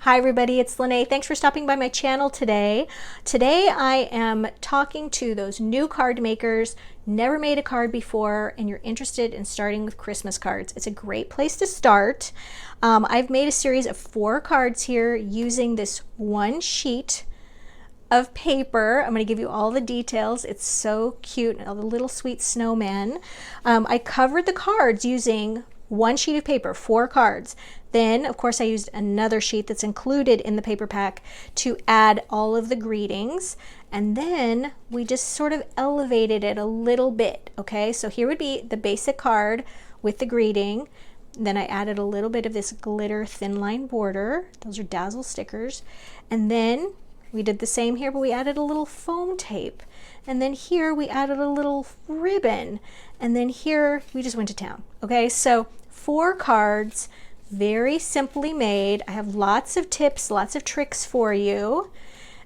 Hi everybody, it's Lene. Thanks for stopping by my channel today. Today I am talking to those new card makers, never made a card before, and you're interested in starting with Christmas cards. It's a great place to start. I've made a series of 4 cards here using this one sheet of paper. I'm going to give you all the details. It's so cute, a little sweet snowman. I covered the cards using one sheet of paper, 4 cards. Then, of course, I used another sheet that's included in the paper pack to add all of the greetings. And then we just sort of elevated it a little bit, okay? So here would be the basic card with the greeting. Then I added a little bit of this glitter thin line border. Those are Dazzle stickers. And then we did the same here, but we added a little foam tape. And then here we added a little ribbon. And then here we just went to town, okay? So 4 cards, very simply made. I have lots of tips, lots of tricks for you.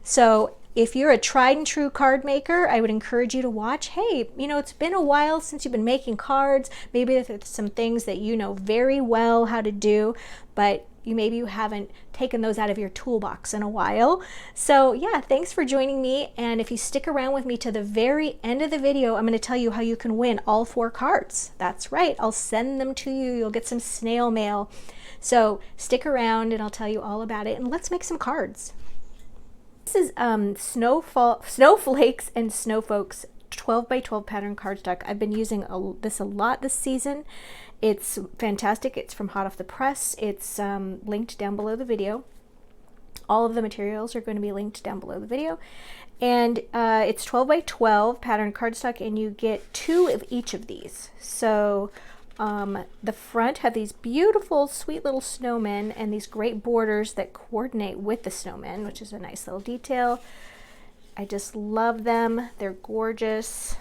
So if you're a tried and true card maker, I would encourage you to watch. Hey, you know, it's been a while since you've been making cards. Maybe there's some things that you know very well how to do, but maybe you haven't taken those out of your toolbox in a while. So yeah, thanks for joining me. And if you stick around with me to the very end of the video, I'm going to tell you how you can win all 4 cards. That's right. I'll send them to you. You'll get some snail mail. So stick around and I'll tell you all about it. And let's make some cards. This is Snowflakes and Snowfolks 12 by 12 pattern cardstock. I've been using this a lot this season. It's fantastic. It's from hot off the press. It's linked down below the video. All of the materials are going to be linked down below the video. And it's 12 by 12 pattern cardstock, and you get 2 of each of these. So the front have these beautiful sweet little snowmen and these great borders that coordinate with the snowmen, which is a nice little detail. I just love them. They're gorgeous.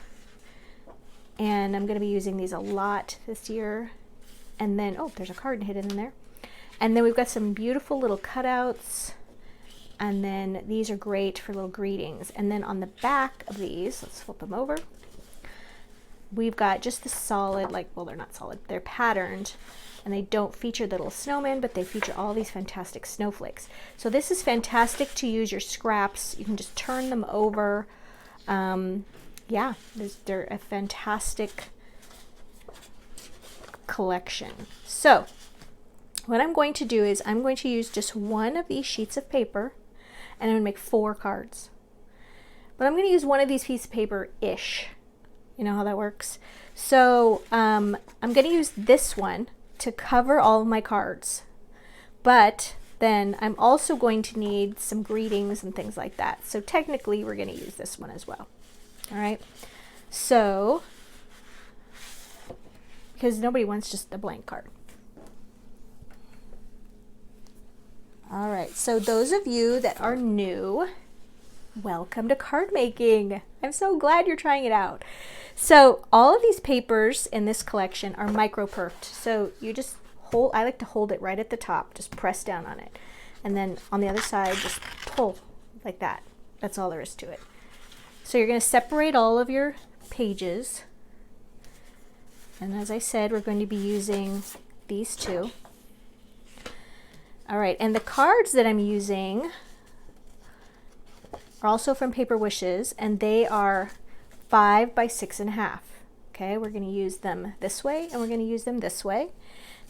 And I'm going to be using these a lot this year. And then, oh, there's a card hidden in there. And then we've got some beautiful little cutouts. And then these are great for little greetings. And then on the back of these, let's flip them over. We've got just the solid, like, well, they're not solid, they're patterned. And they don't feature the little snowman, but they feature all these fantastic snowflakes. So this is fantastic to use your scraps. You can just turn them over. Yeah, they're a fantastic collection. So what I'm going to do is I'm going to use just one of these sheets of paper, and I'm going to make 4 cards. But I'm going to use one of these pieces of paper-ish. You know how that works? So I'm going to use this one to cover all of my cards. But then I'm also going to need some greetings and things like that. So technically we're going to use this one as well. All right, so, because nobody wants just a blank card. All right, so those of you that are new, welcome to card making. I'm so glad you're trying it out. So all of these papers in this collection are micro-perfed. So you just hold, I like to hold it right at the top, just press down on it. And then on the other side, just pull like that. That's all there is to it. So you're going to separate all of your pages. And as I said, we're going to be using these 2. All right, and the cards that I'm using are also from Paper Wishes, and they are 5 by 6.5. Okay, we're going to use them this way, and we're going to use them this way.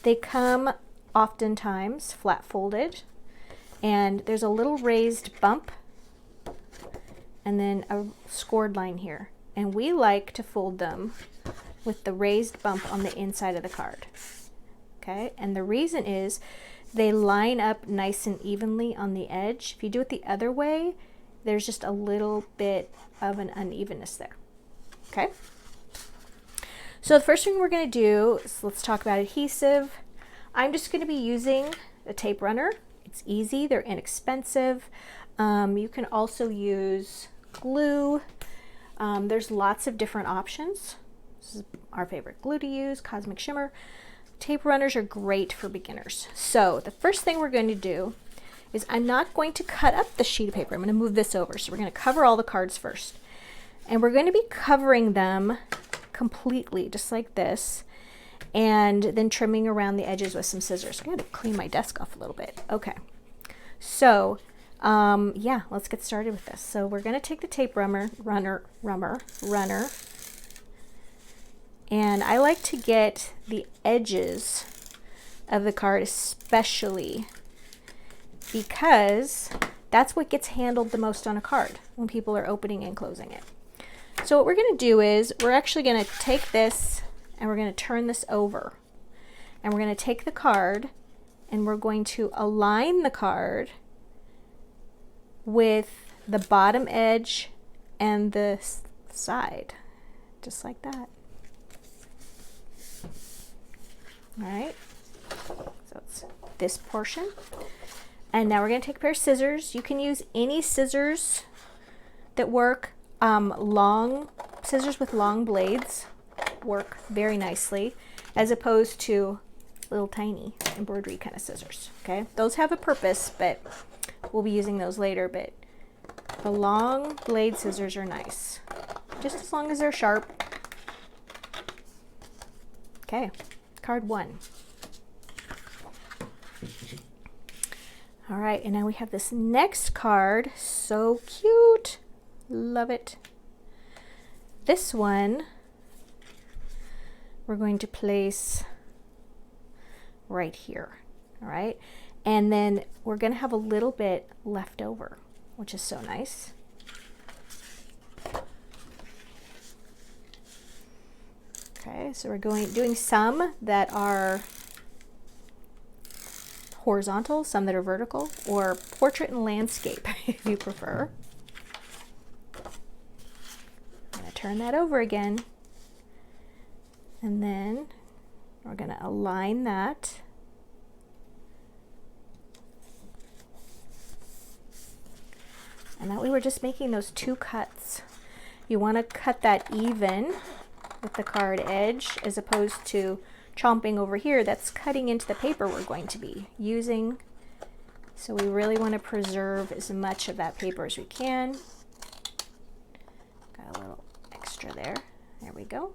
They come oftentimes flat folded, and there's a little raised bump and then a scored line here. And we like to fold them with the raised bump on the inside of the card. Okay, and the reason is they line up nice and evenly on the edge. If you do it the other way, there's just a little bit of an unevenness there. Okay, so the first thing we're going to do is let's talk about adhesive. I'm just going to be using a tape runner. It's easy, they're inexpensive. You can also use glue. There's lots of different options. This is our favorite glue to use, Cosmic Shimmer. Tape runners are great for beginners. So the first thing we're going to do is I'm not going to cut up the sheet of paper. I'm going to move this over. So we're going to cover all the cards first. And we're going to be covering them completely, just like this. And then trimming around the edges with some scissors. I got to clean my desk off a little bit. Okay. So yeah, let's get started with this. So we're going to take the tape runner, and I like to get the edges of the card, especially because that's what gets handled the most on a card when people are opening and closing it. So what we're going to do is we're actually going to take this and we're going to turn this over, and we're going to take the card and we're going to align the card with the bottom edge and the side, just like that. All right, so it's this portion. And now we're going to take a pair of scissors. You can use any scissors that work. Long scissors with long blades work very nicely, as opposed to little tiny embroidery kind of scissors. Okay, those have a purpose, but we'll be using those later. But the long blade scissors are nice, just as long as they're sharp. Okay, card 1. All right, and now we have this next card. So cute. Love it. This one we're going to place right here. All right, and then we're going to have a little bit left over, which is so nice. Okay, so we're doing some that are horizontal, some that are vertical, or portrait and landscape if you prefer. I'm going to turn that over again, and then we're going to align that. And that way we're just making those 2 cuts. You want to cut that even with the card edge, as opposed to chomping over here. That's cutting into the paper we're going to be using. So we really want to preserve as much of that paper as we can. Got a little extra there. There we go.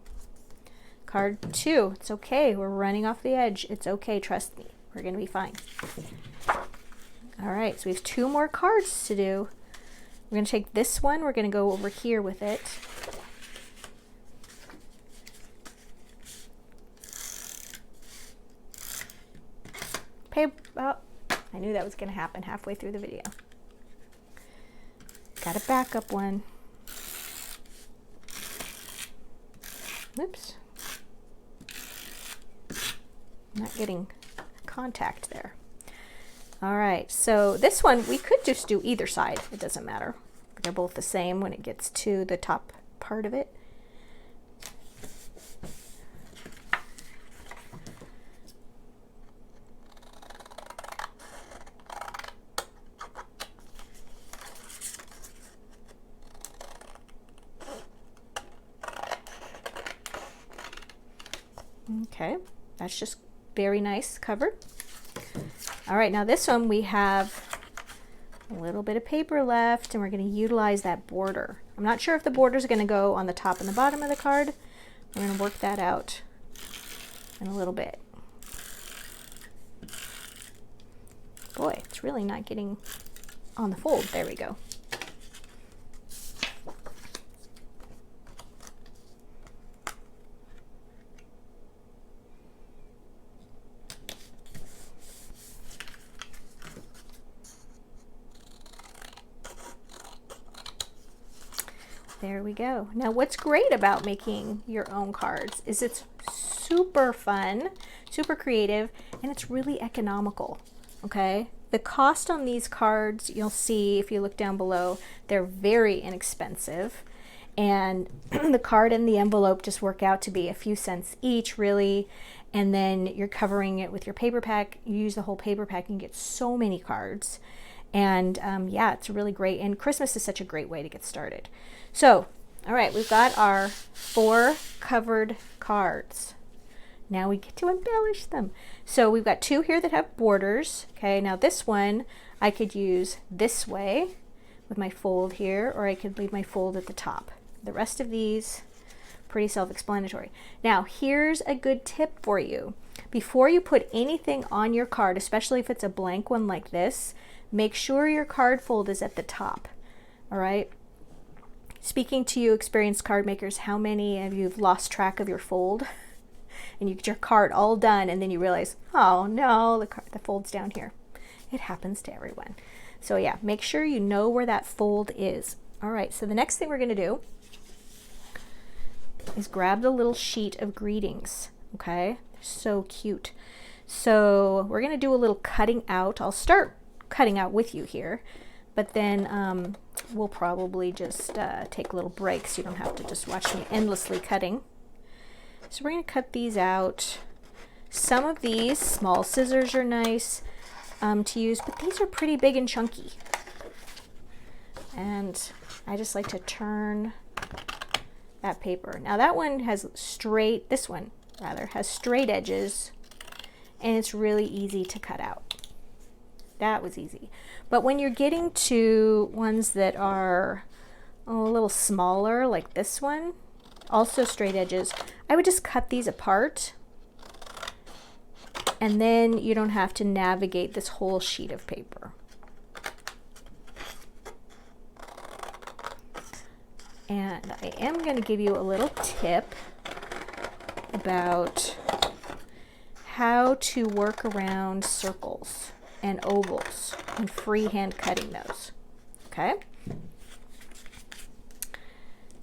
Card 2. It's okay. We're running off the edge. It's okay. Trust me. We're going to be fine. All right. So we have 2 more cards to do. We're going to take this one. We're going to go over here with it. Oh, I knew that was going to happen halfway through the video. Got a backup one. Oops. Not getting contact there. All right, so this one we could just do either side. It doesn't matter. They're both the same when it gets to the top part of it. Okay, that's just very nice covered. All right, now this one we have a little bit of paper left, and we're going to utilize that border. I'm not sure if the border is going to go on the top and the bottom of the card. We're going to work that out in a little bit. Boy, it's really not getting on the fold. There we go. There we go. Now what's great about making your own cards is it's super fun, super creative, and it's really economical, okay? The cost on these cards, you'll see if you look down below, they're very inexpensive, and the card and the envelope just work out to be a few cents each, really, and then you're covering it with your paper pack. You use the whole paper pack and get so many cards. And yeah, it's really great. And Christmas is such a great way to get started. So, all right, we've got our 4 covered cards. Now we get to embellish them. So we've got 2 here that have borders. Okay, now this one I could use this way with my fold here, or I could leave my fold at the top. The rest of these pretty self-explanatory. Now, here's a good tip for you. Before you put anything on your card, especially if it's a blank one like this, make sure your card fold is at the top. All right? Speaking to you experienced card makers, how many of you have lost track of your fold? And you get your card all done and then you realize, oh no, the fold's down here. It happens to everyone. So yeah, make sure you know where that fold is. All right, so the next thing we're gonna do is grab the little sheet of greetings, okay? They're so cute. So we're gonna do a little cutting out. I'll start cutting out with you here, but then we'll probably just take little breaks. You don't have to just watch me endlessly cutting. So we're gonna cut these out. Some of these small scissors are nice to use, but these are pretty big and chunky. And I just like to turn that paper. Now that one has straight, this one rather, has straight edges, and it's really easy to cut out. That was easy. But when you're getting to ones that are a little smaller, like this one, also straight edges, I would just cut these apart, and then you don't have to navigate this whole sheet of paper. And I am going to give you a little tip about how to work around circles and ovals and freehand cutting those. Okay?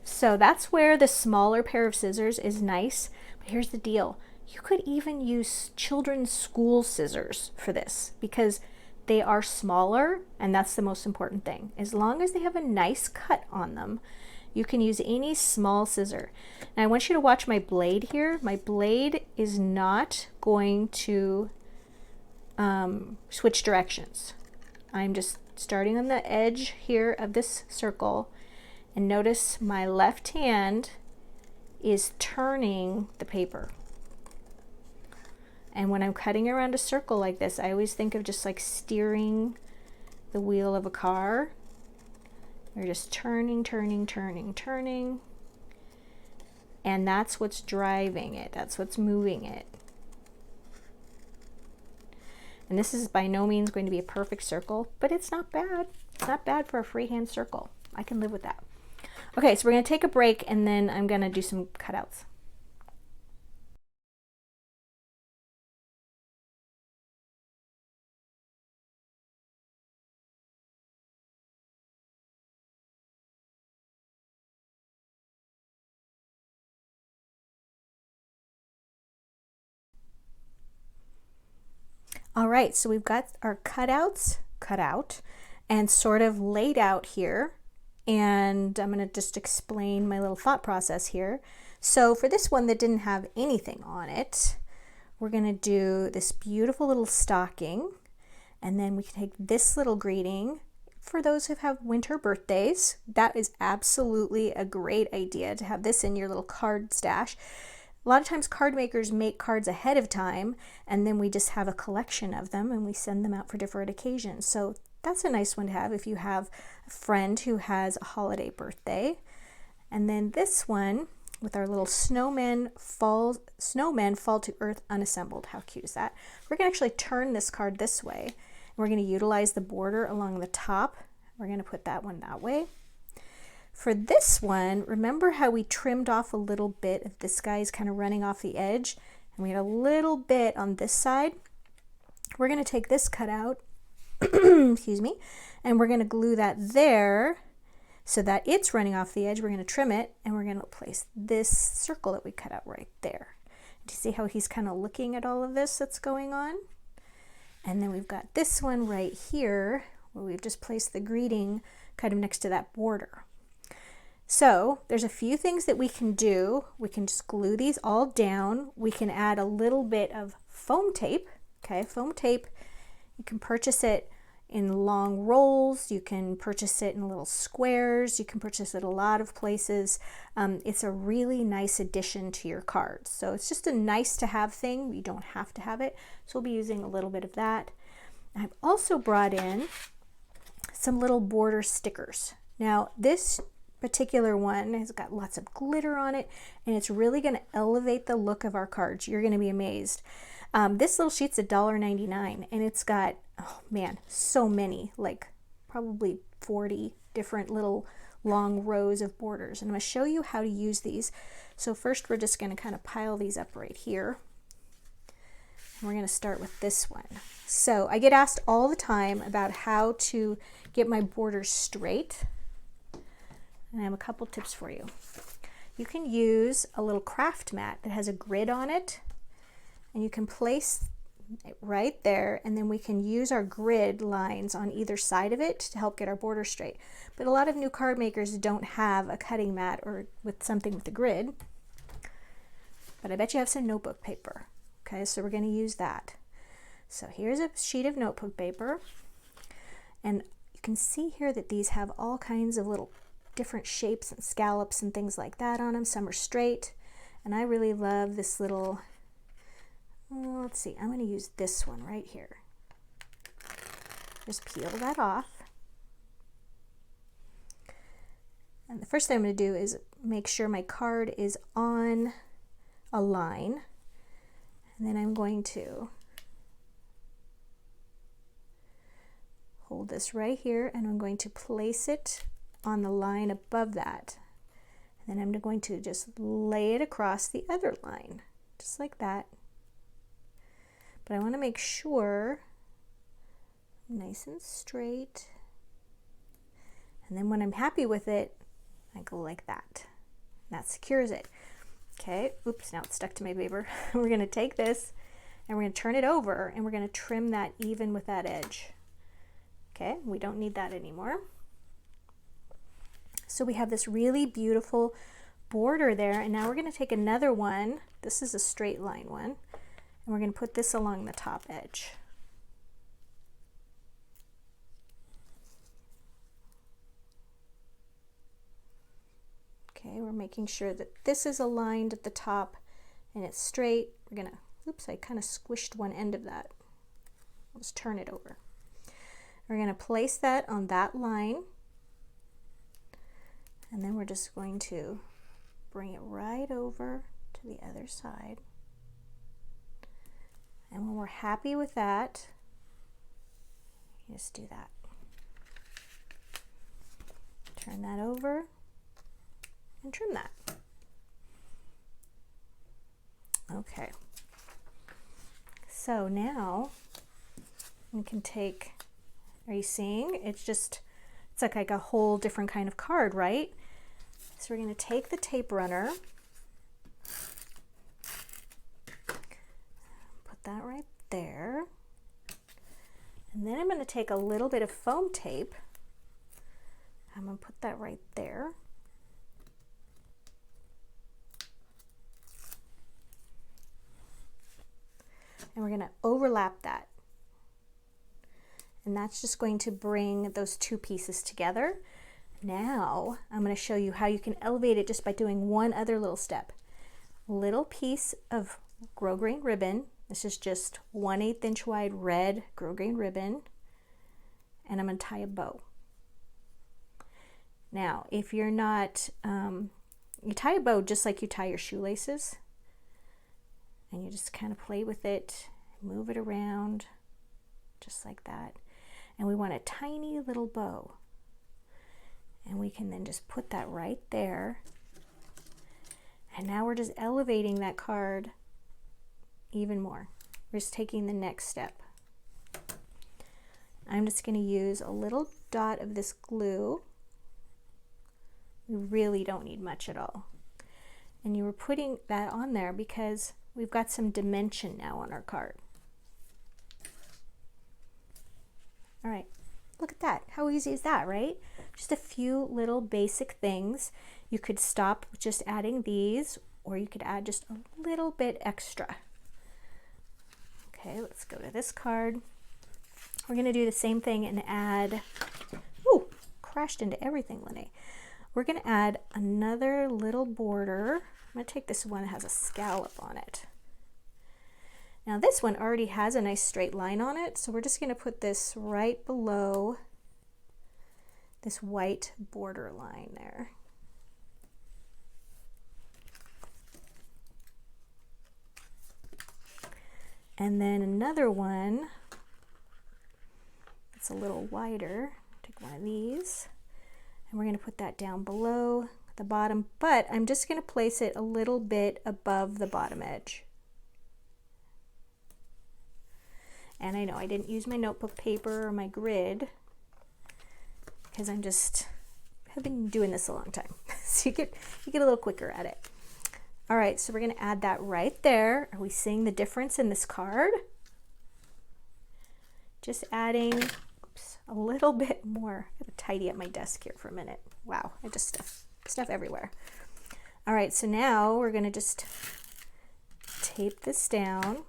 So that's where the smaller pair of scissors is nice. But here's the deal. You could even use children's school scissors for this because they are smaller, and that's the most important thing. As long as they have a nice cut on them, you can use any small scissor. And I want you to watch my blade here. My blade is not going to switch directions. I'm just starting on the edge here of this circle, and notice my left hand is turning the paper. And when I'm cutting around a circle like this, I always think of just like steering the wheel of a car. You're just turning, turning, turning, turning. And that's what's driving it. That's what's moving it. And this is by no means going to be a perfect circle, but it's not bad. It's not bad for a freehand circle. I can live with that. Okay, so we're going to take a break, and then I'm going to do some cutouts. All right, so we've got our cutouts cut out and sort of laid out here. And I'm going to just explain my little thought process here. So for this one that didn't have anything on it, we're going to do this beautiful little stocking. And then we can take this little greeting for those who have winter birthdays. That is absolutely a great idea to have this in your little card stash. A lot of times card makers make cards ahead of time, and then we just have a collection of them and we send them out for different occasions. So that's a nice one to have if you have a friend who has a holiday birthday. And then this one with our little snowmen fall to earth unassembled. How cute is that? We're going to actually turn this card this way. And we're going to utilize the border along the top. We're going to put that one that way. For this one, remember how we trimmed off a little bit of this guy's kind of running off the edge, and we had a little bit on this side. We're going to take this cutout, excuse me, and we're going to glue that there so that it's running off the edge. We're going to trim it, and we're going to place this circle that we cut out right there. Do you see how he's kind of looking at all of this that's going on? And then we've got this one right here where we've just placed the greeting kind of next to that border. So there's a few things that we can do. We can just glue these all down. We can add a little bit of foam tape. Okay, foam tape, you can purchase it in long rolls. You can purchase it in little squares. You can purchase it a lot of places. It's a really nice addition to your cards. So it's just a nice to have thing. You don't have to have it. So we'll be using a little bit of that. I've also brought in some little border stickers. Now this particular one has got lots of glitter on it, and it's really going to elevate the look of our cards. You're going to be amazed. This little sheet's $1.99, and it's got, oh man, so many, like probably 40 different little long rows of borders. And I'm going to show you how to use these. So first we're just going to kind of pile these up right here. And we're going to start with this one. So I get asked all the time about how to get my borders straight. And I have a couple tips for you. You can use a little craft mat that has a grid on it, and you can place it right there, and then we can use our grid lines on either side of it to help get our border straight. But a lot of new card makers don't have a cutting mat or with something with a grid, but I bet you have some notebook paper. Okay, so we're going to use that. So here's a sheet of notebook paper, and you can see here that these have all kinds of little different shapes and scallops and things like that on them. Some are straight, and I really love this little, let's see, I'm going to use this one right here. Just peel that off. And the first thing I'm going to do is make sure my card is on a line, and then I'm going to hold this right here, and I'm going to place it on the line above that. And then I'm going to just lay it across the other line, just like that. But I want to make sure nice and straight. And then when I'm happy with it, I go like that. That secures it. Okay, oops, now it's stuck to my paper. We're going to take this and we're going to turn it over, and we're going to trim that even with that edge. Okay, we don't need that anymore. So we have this really beautiful border there, and now we're going to take another one. This is a straight line one, and we're going to put this along the top edge. Okay, we're making sure that this is aligned at the top and it's straight. We're going to, oops, I kind of squished one end of that. Let's turn it over. We're going to place that on that line, and then we're just going to bring it right over to the other side. And when we're happy with that, you just do that. Turn that over and trim that. Okay. So now we can take, are you seeing? It's like a whole different kind of card, right? So we're going to take the tape runner, put that right there, and then I'm going to take a little bit of foam tape. I'm going to put that right there. And we're going to overlap that. And that's just going to bring those two pieces together. Now I'm going to show you how you can elevate it just by doing one other little step. Little piece of grosgrain ribbon. This is just 1/8 inch wide red grosgrain ribbon. And I'm going to tie a bow. Now, if you're not, you tie a bow just like you tie your shoelaces. And you just kind of play with it, move it around, just like that. And we want a tiny little bow. And we can then just put that right there. And now we're just elevating that card even more. We're just taking the next step. I'm just going to use a little dot of this glue. We really don't need much at all. And you were putting that on there because we've got some dimension now on our card. All right, look at that. How easy is that, right? Just a few little basic things. You could stop with just adding these, or you could add just a little bit extra. Okay, let's go to this card. We're going to do the same thing and add, ooh, crashed into everything, Lene. We're going to add another little border. I'm going to take this one that has a scallop on it. Now this one already has a nice straight line on it, so we're just going to put this right below this white border line there. And then another one that's a little wider. Take one of these, and we're going to put that down below the bottom, but I'm just going to place it a little bit above the bottom edge. And I know I didn't use my notebook paper or my grid because I've been doing this a long time. So you get a little quicker at it. All right, so we're going to add that right there. Are we seeing the difference in this card? Just adding a little bit more. I'm going to tidy up my desk here for a minute. Wow, I just stuff everywhere. All right, so now we're going to just tape this down.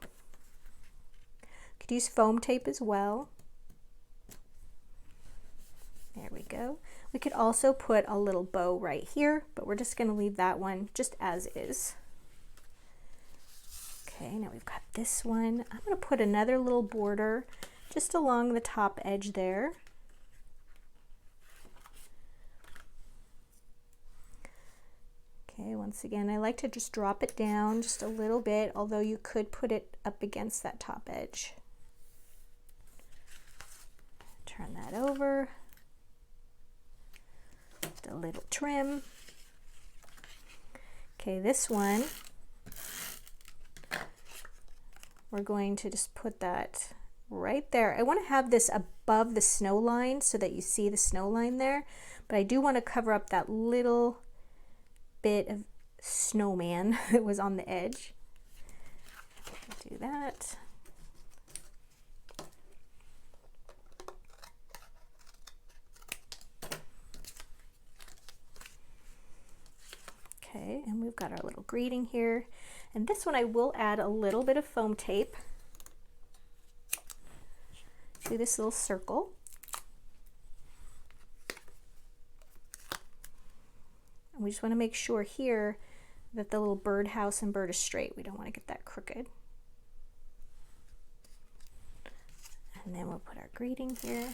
Could use foam tape as well. There we go. We could also put a little bow right here, but we're just going to leave that one just as is. Okay, now we've got this one. I'm going to put another little border just along the top edge there. Okay, once again, I like to just drop it down just a little bit, although you could put it up against that top edge. Turn that over. Just a little trim. Okay, this one, we're going to just put that right there. I want to have this above the snow line so that you see the snow line there, but I do want to cover up that little bit of snowman that was on the edge. Do that. Okay, and we've got our little greeting here. And this one I will add a little bit of foam tape to this little circle. And we just want to make sure here that the little birdhouse and bird is straight. We don't want to get that crooked. And then we'll put our greeting here.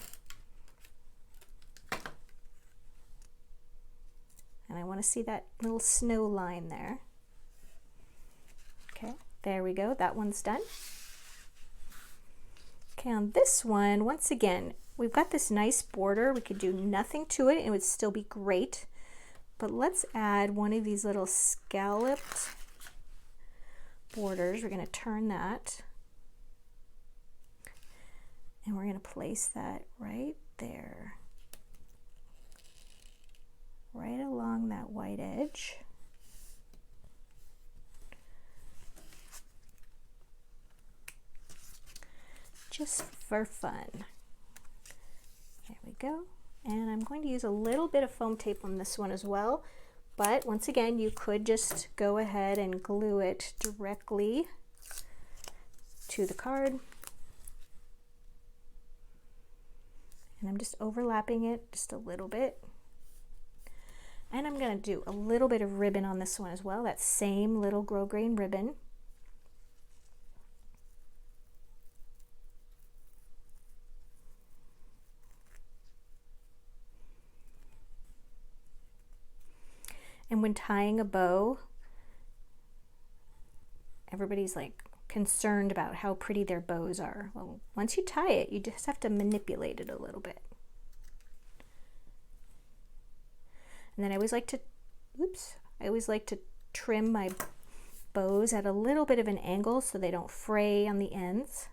And I want to see that little snow line there. Okay, there we go. That one's done. Okay, on this one, once again, we've got this nice border. We could do nothing to it and it would still be great. But let's add one of these little scalloped borders. We're going to turn that. And we're going to place that right there. Right along that white edge. Just for fun. There we go. And I'm going to use a little bit of foam tape on this one as well. But once again, you could just go ahead and glue it directly to the card. And I'm just overlapping it just a little bit. And I'm going to do a little bit of ribbon on this one as well, that same little grosgrain ribbon. And when tying a bow, everybody's like concerned about how pretty their bows are. Well, once you tie it, you just have to manipulate it a little bit. And then I always like to trim my bows at a little bit of an angle so they don't fray on the ends.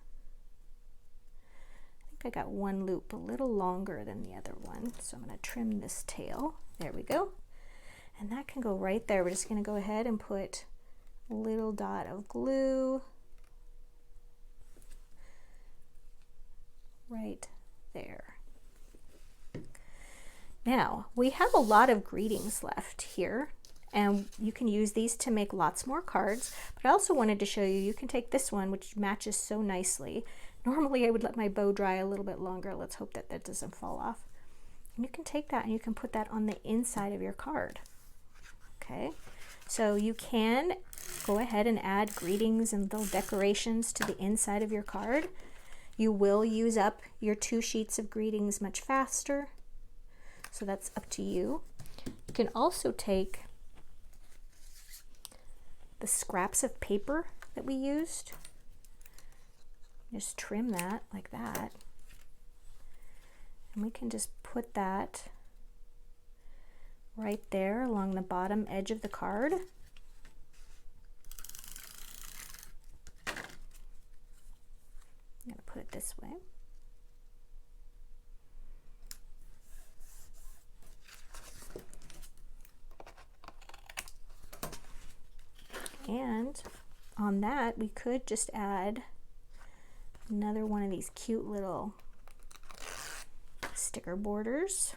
I think I got one loop a little longer than the other one, so I'm going to trim this tail. There we go. And that can go right there. We're just going to go ahead and put a little dot of glue right there. Now, we have a lot of greetings left here, and you can use these to make lots more cards, but I also wanted to show you, you can take this one, which matches so nicely. Normally I would let my bow dry a little bit longer. Let's hope that that doesn't fall off. And you can take that and you can put that on the inside of your card. Okay, so you can go ahead and add greetings and little decorations to the inside of your card. You will use up your 2 sheets of greetings much faster, so that's up to you. You can also take the scraps of paper that we used. Just trim that like that. And we can just put that right there along the bottom edge of the card. I'm going to put it this way. And on that, we could just add another one of these cute little sticker borders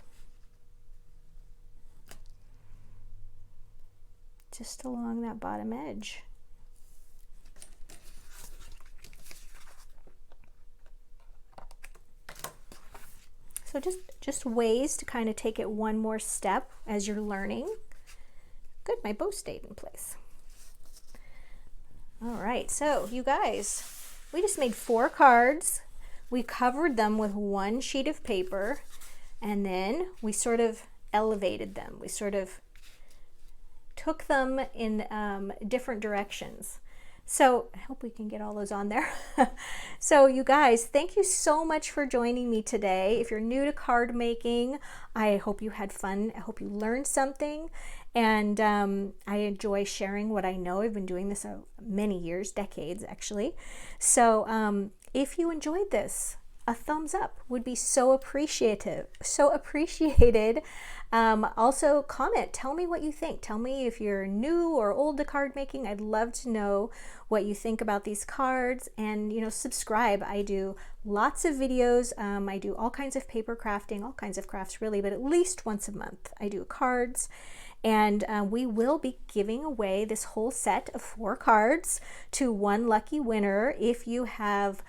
just along that bottom edge. So just ways to kind of take it one more step as you're learning. Good, my bow stayed in place. All right, so you guys, we just made 4 cards. We covered them with 1 sheet of paper, and then we sort of elevated them. We sort of took them in different directions. So I hope we can get all those on there. So you guys, thank you so much for joining me today. If you're new to card making, I hope you had fun. I hope you learned something. And I enjoy sharing what I know. I've been doing this many years, decades actually. So if you enjoyed this, a thumbs up would be so appreciated. Also comment, tell me what you think. Tell me if you're new or old to card making. I'd love to know what you think about these cards, and subscribe. I do lots of videos. I do all kinds of paper crafting, all kinds of crafts really, but at least once a month I do cards. And we will be giving away this whole set of 4 cards to one lucky winner. If you have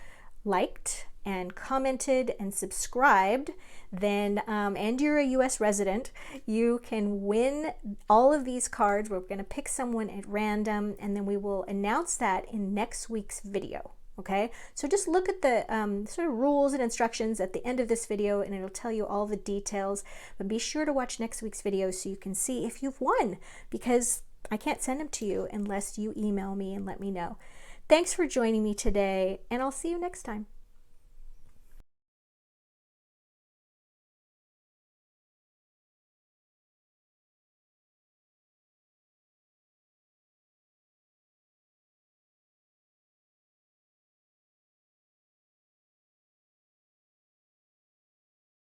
liked and commented and subscribed, then and you're a US resident, you can win all of these cards. We're going to pick someone at random, and then we will announce that in next week's video. Okay, so just look at the sort of rules and instructions at the end of this video, and it'll tell you all the details. But be sure to watch next week's video so you can see if you've won, because I can't send them to you unless you email me and let me know. Thanks for joining me today, and I'll see you next time.